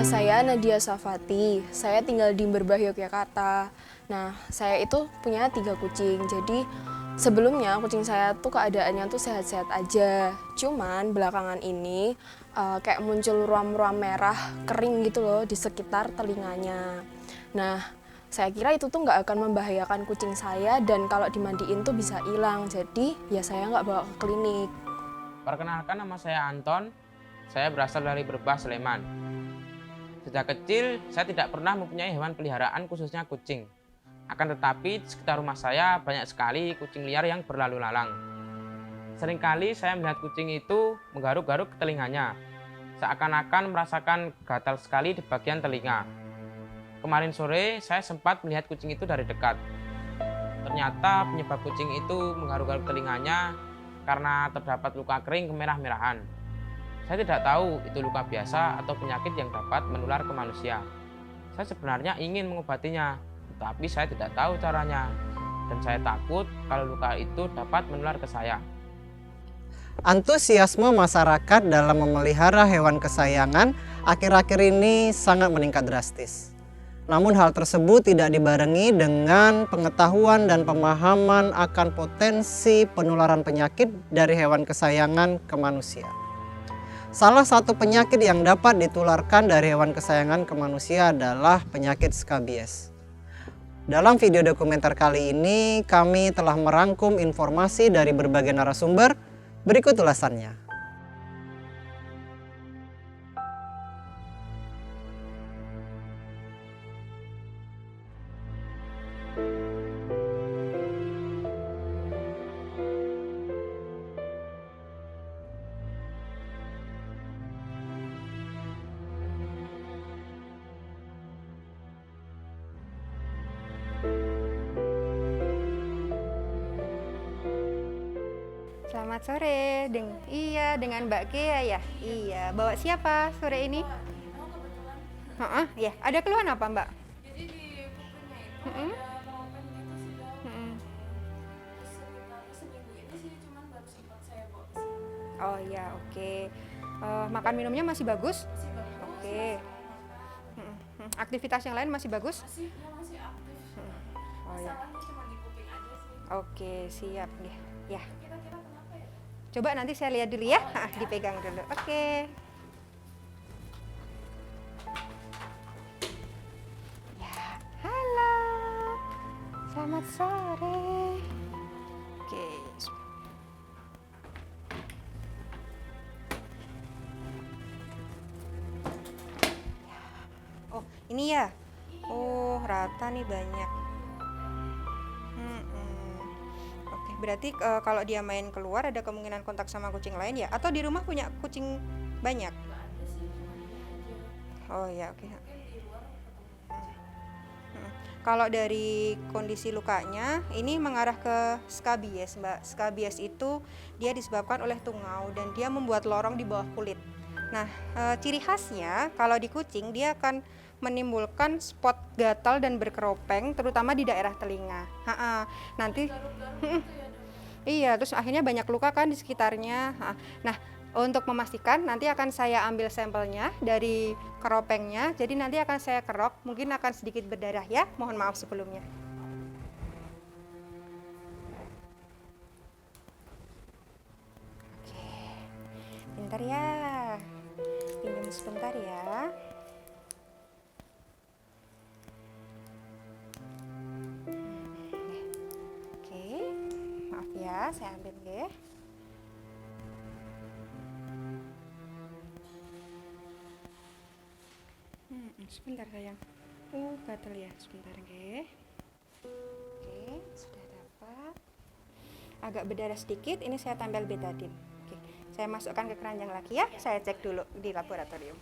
Nama saya Nadia Safati, saya tinggal di Merbah, Yogyakarta. Nah, saya itu punya 3 kucing, jadi sebelumnya kucing saya tuh keadaannya tuh sehat-sehat aja. Cuman belakangan ini kayak muncul ruam-ruam merah kering gitu loh di sekitar telinganya. Nah, saya kira itu tuh nggak akan membahayakan kucing saya dan kalau dimandiin tuh bisa hilang. Jadi ya saya nggak bawa ke klinik. Perkenalkan, nama saya Anton. Saya berasal dari Merbah, Sleman. Sejak kecil, saya tidak pernah mempunyai hewan peliharaan khususnya kucing. Akan tetapi, di sekitar rumah saya banyak sekali kucing liar yang berlalu lalang. Seringkali saya melihat kucing itu menggaruk-garuk ke telinganya, seakan-akan merasakan gatal sekali di bagian telinga. Kemarin sore, saya sempat melihat kucing itu dari dekat. Ternyata penyebab kucing itu menggaruk-garuk telinganya karena terdapat luka kering kemerah-merahan. Saya tidak tahu itu luka biasa atau penyakit yang dapat menular ke manusia. Saya sebenarnya ingin mengobatinya, tetapi saya tidak tahu caranya. Dan saya takut kalau luka itu dapat menular ke saya. Antusiasme masyarakat dalam memelihara hewan kesayangan akhir-akhir ini sangat meningkat drastis. Namun hal tersebut tidak dibarengi dengan pengetahuan dan pemahaman akan potensi penularan penyakit dari hewan kesayangan ke manusia. Salah satu penyakit yang dapat ditularkan dari hewan kesayangan ke manusia adalah penyakit skabies. Dalam video dokumenter kali ini, kami telah merangkum informasi dari berbagai narasumber. Berikut ulasannya. Selamat sore, dengan Mbak Kea ya? Iya, bawa siapa sore ini? Ya, ada keluhan apa Mbak? Jadi di kupingnya itu Mm-mm. ada keropen gitu sih dok. Mm-mm. Terus sekitar seminggu ini sih cuman baru sempat saya bawa ke sini. Oh ya, oke. Makan minumnya masih bagus? Masih bagus. Oke. Aktivitas yang lain masih bagus? Masih aktif. Oh ya. Masalahnya cuma di kuping aja sih. Oke, siap ya. Ya. Kira-kira kenapa ya? Coba nanti saya lihat dulu ya. Dipegang dulu. Oke. Ya, halo. Selamat sore. Oke. Oh, ini ya. Oh, rata nih banyak. Oke, berarti kalau dia main keluar ada kemungkinan kontak sama kucing lain ya? Atau di rumah punya kucing banyak? Nggak ada sih, cuma dia aja. Oh ya, oke. Mungkin di luar ketemu kucing. Kalau dari kondisi lukanya, ini mengarah ke skabies, Mbak. Skabies itu dia disebabkan oleh tungau dan dia membuat lorong di bawah kulit. Nah, ciri khasnya kalau di kucing dia akan menimbulkan spot gatal dan berkeropeng, terutama di daerah telinga. Nanti, iya, terus akhirnya banyak luka kan di sekitarnya. Nah, untuk memastikan nanti akan saya ambil sampelnya dari keropengnya, jadi nanti akan saya kerok, mungkin akan sedikit berdarah ya, mohon maaf sebelumnya. Oke, bentar ya, pinjam sebentar ya. Oke, maaf ya, saya ambil ya. Sebentar sayang. Gatel ya, sebentar nggih. Oke, sudah dapat. Agak berdarah sedikit, ini saya tambal betadin. Oke, saya masukkan ke keranjang lagi ya. Saya cek dulu di laboratorium.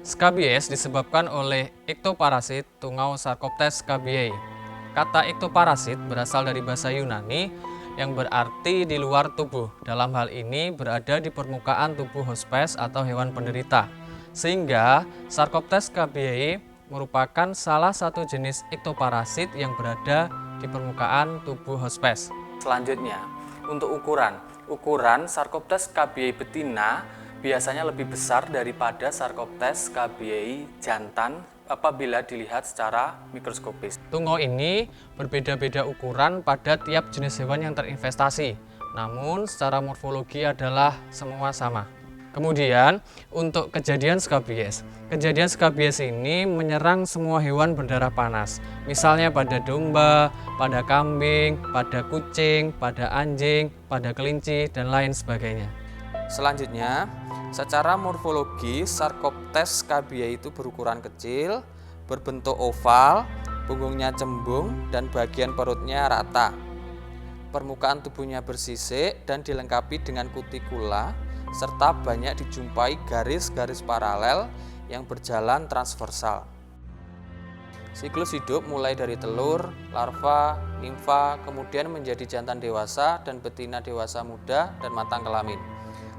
Skabies disebabkan oleh ektoparasit tungau Sarcoptes scabiei. Kata ektoparasit berasal dari bahasa Yunani yang berarti di luar tubuh. Dalam hal ini berada di permukaan tubuh hospes atau hewan penderita. Sehingga Sarcoptes scabiei merupakan salah satu jenis ektoparasit yang berada di permukaan tubuh hospes. Selanjutnya, untuk ukuran Sarcoptes scabiei betina biasanya lebih besar daripada Sarcoptes scabiei jantan apabila dilihat secara mikroskopis. Tungau ini berbeda-beda ukuran pada tiap jenis hewan yang terinvestasi, namun secara morfologi adalah semua sama. Kemudian untuk kejadian skabies. Kejadian skabies ini menyerang semua hewan berdarah panas. Misalnya pada domba, pada kambing, pada kucing, pada anjing, pada kelinci, dan lain sebagainya. Selanjutnya, secara morfologi Sarcoptes scabiei itu berukuran kecil, berbentuk oval, punggungnya cembung, dan bagian perutnya rata. Permukaan tubuhnya bersisik dan dilengkapi dengan kutikula, serta banyak dijumpai garis-garis paralel yang berjalan transversal. Siklus hidup mulai dari telur, larva, nimfa, kemudian menjadi jantan dewasa dan betina dewasa muda dan matang kelamin.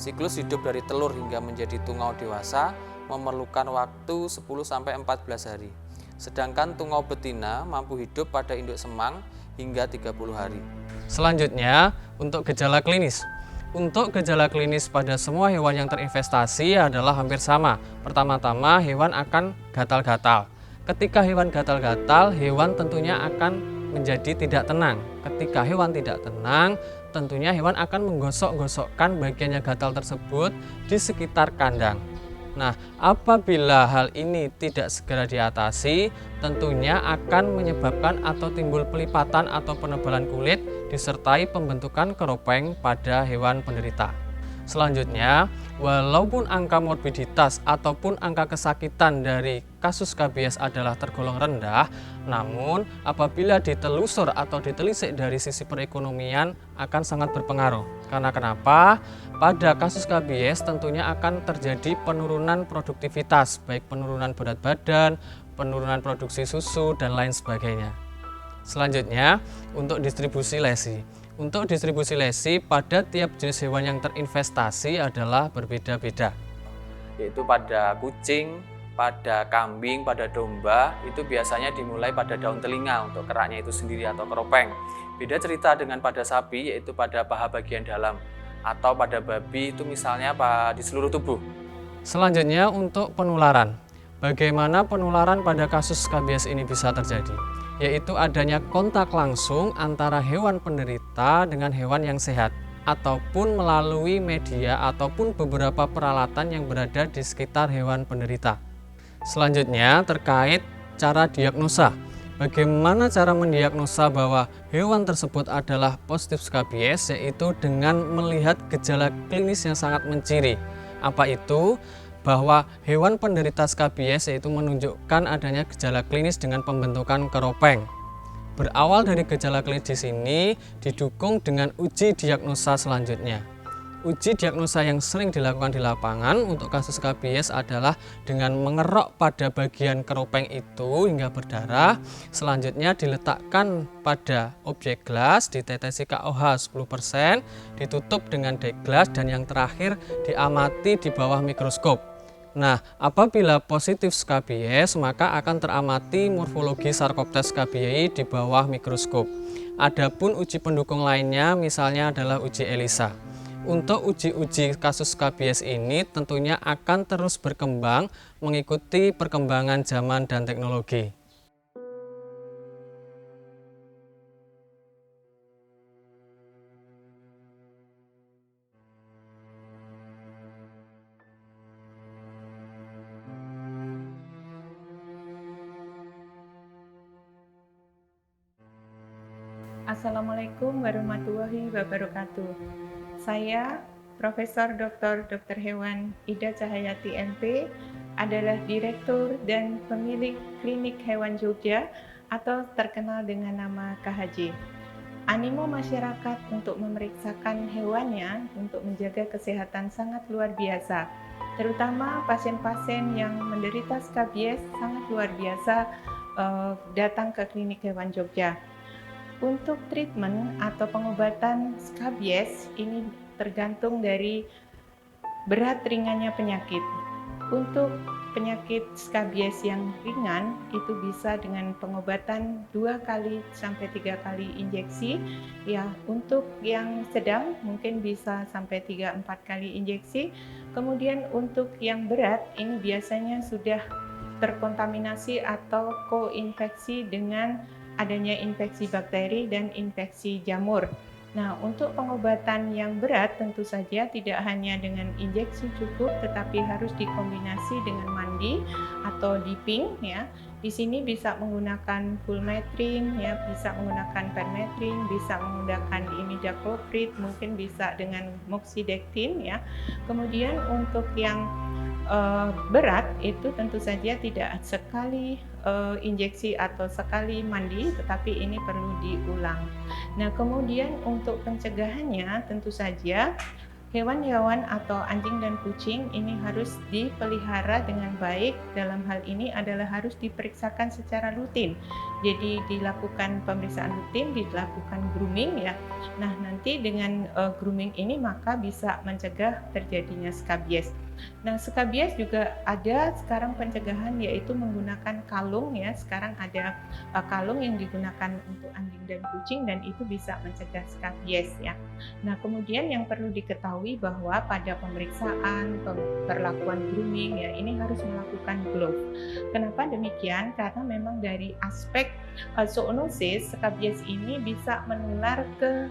Siklus hidup dari telur hingga menjadi tungau dewasa memerlukan waktu 10-14 hari. Sedangkan tungau betina mampu hidup pada induk semang hingga 30 hari. Selanjutnya, untuk gejala klinis. Untuk gejala klinis pada semua hewan yang terinvestasi adalah hampir sama. Pertama-tama hewan akan gatal-gatal. Ketika hewan gatal-gatal, hewan tentunya akan menjadi tidak tenang. Ketika hewan tidak tenang, tentunya hewan akan menggosok-gosokkan bagian yang gatal tersebut di sekitar kandang. Nah, apabila hal ini tidak segera diatasi, tentunya akan menyebabkan atau timbul pelipatan atau penebalan kulit disertai pembentukan keropeng pada hewan penderita. Selanjutnya, walaupun angka morbiditas ataupun angka kesakitan dari kasus skabies adalah tergolong rendah, namun apabila ditelusur atau ditelisik dari sisi perekonomian akan sangat berpengaruh. Karena kenapa? Pada kasus skabies tentunya akan terjadi penurunan produktivitas, baik penurunan berat badan, penurunan produksi susu, dan lain sebagainya. Selanjutnya, untuk distribusi lesi. Untuk distribusi lesi pada tiap jenis hewan yang terinvestasi adalah berbeda-beda. Yaitu pada kucing, pada kambing, pada domba, itu biasanya dimulai pada daun telinga untuk keraknya itu sendiri atau keropeng. Beda cerita dengan pada sapi, yaitu pada paha bagian dalam. Atau pada babi itu misalnya di seluruh tubuh. Selanjutnya untuk penularan. Bagaimana penularan pada kasus skabies ini bisa terjadi? Yaitu adanya kontak langsung antara hewan penderita dengan hewan yang sehat, ataupun melalui media ataupun beberapa peralatan yang berada di sekitar hewan penderita. Selanjutnya terkait cara diagnosa. Bagaimana cara mendiagnosa bahwa hewan tersebut adalah positif skabies, yaitu dengan melihat gejala klinis yang sangat menciri. Apa itu? Bahwa hewan penderita skabies yaitu menunjukkan adanya gejala klinis dengan pembentukan keropeng. Berawal dari gejala klinis di sini didukung dengan uji diagnosa selanjutnya. Uji diagnosa yang sering dilakukan di lapangan untuk kasus skabies adalah dengan mengerok pada bagian keropeng itu hingga berdarah. Selanjutnya diletakkan pada objek gelas, ditetesi KOH 10%, ditutup dengan deglas, dan yang terakhir diamati di bawah mikroskop. Nah, apabila positif skabies maka akan teramati morfologi Sarcoptes scabiei di bawah mikroskop. Adapun uji pendukung lainnya misalnya adalah uji ELISA. Untuk uji-uji kasus skabies ini tentunya akan terus berkembang mengikuti perkembangan zaman dan teknologi. Assalamualaikum warahmatullahi wabarakatuh. Saya Profesor Dr. Hewan Ida Cahayati MP adalah Direktur dan Pemilik Klinik Hewan Jogja atau terkenal dengan nama KHJ. Animo masyarakat untuk memeriksakan hewannya untuk menjaga kesehatan sangat luar biasa. Terutama pasien-pasien yang menderita skabies sangat luar biasa datang ke Klinik Hewan Jogja. Untuk treatment atau pengobatan skabies ini tergantung dari berat ringannya penyakit. Untuk penyakit skabies yang ringan itu bisa dengan pengobatan 2 kali sampai 3 kali injeksi. Ya, untuk yang sedang mungkin bisa sampai 3-4 kali injeksi. Kemudian untuk yang berat ini biasanya sudah terkontaminasi atau koinfeksi dengan adanya infeksi bakteri dan infeksi jamur. Nah, untuk pengobatan yang berat tentu saja tidak hanya dengan injeksi cukup, tetapi harus dikombinasi dengan mandi atau dipping ya. Di sini bisa menggunakan Fulmetrin ya, bisa menggunakan Permetrin, bisa menggunakan Imidacloprid, mungkin bisa dengan Moxidectin ya. Kemudian untuk yang berat itu tentu saja tidak sekali injeksi atau sekali mandi, tetapi ini perlu diulang. Nah, kemudian untuk pencegahannya tentu saja hewan-hewan atau anjing dan kucing ini harus dipelihara dengan baik. Dalam hal ini adalah harus diperiksakan secara rutin. Jadi dilakukan pemeriksaan rutin, dilakukan grooming ya. Nah, nanti dengan grooming ini maka bisa mencegah terjadinya skabies. Nah, skabies juga ada sekarang pencegahan yaitu menggunakan kalung ya. Sekarang ada kalung yang digunakan untuk anjing dan kucing dan itu bisa mencegah skabies ya. Nah, kemudian yang perlu diketahui bahwa pada pemeriksaan, perlakuan grooming ya ini harus melakukan glove. Kenapa demikian? Karena memang dari aspek zoonosis, skabies ini bisa menular ke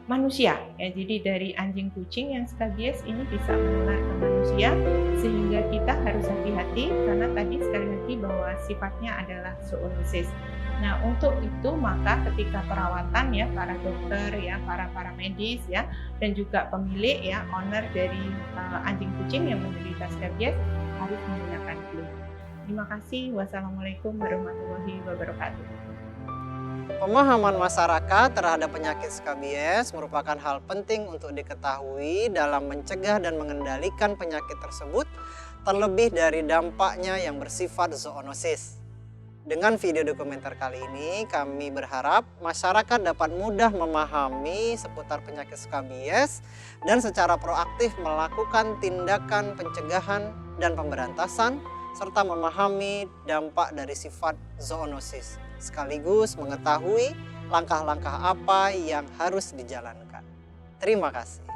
manusia ya. Jadi dari anjing kucing yang skabies ini bisa menular ke manusia, sehingga kita harus hati-hati karena tadi sekali lagi bahwa sifatnya adalah zoonosis. Nah, untuk itu maka ketika perawatan ya para dokter ya, para medis ya dan juga pemilik ya, owner dari anjing kucing yang menderita skabies harus menggunakan glove. Terima kasih. Wassalamualaikum warahmatullahi wabarakatuh. Pemahaman masyarakat terhadap penyakit skabies merupakan hal penting untuk diketahui dalam mencegah dan mengendalikan penyakit tersebut, terlebih dari dampaknya yang bersifat zoonosis. Dengan video dokumenter kali ini, kami berharap masyarakat dapat mudah memahami seputar penyakit skabies dan secara proaktif melakukan tindakan pencegahan dan pemberantasan, serta memahami dampak dari sifat zoonosis, sekaligus mengetahui langkah-langkah apa yang harus dijalankan. Terima kasih.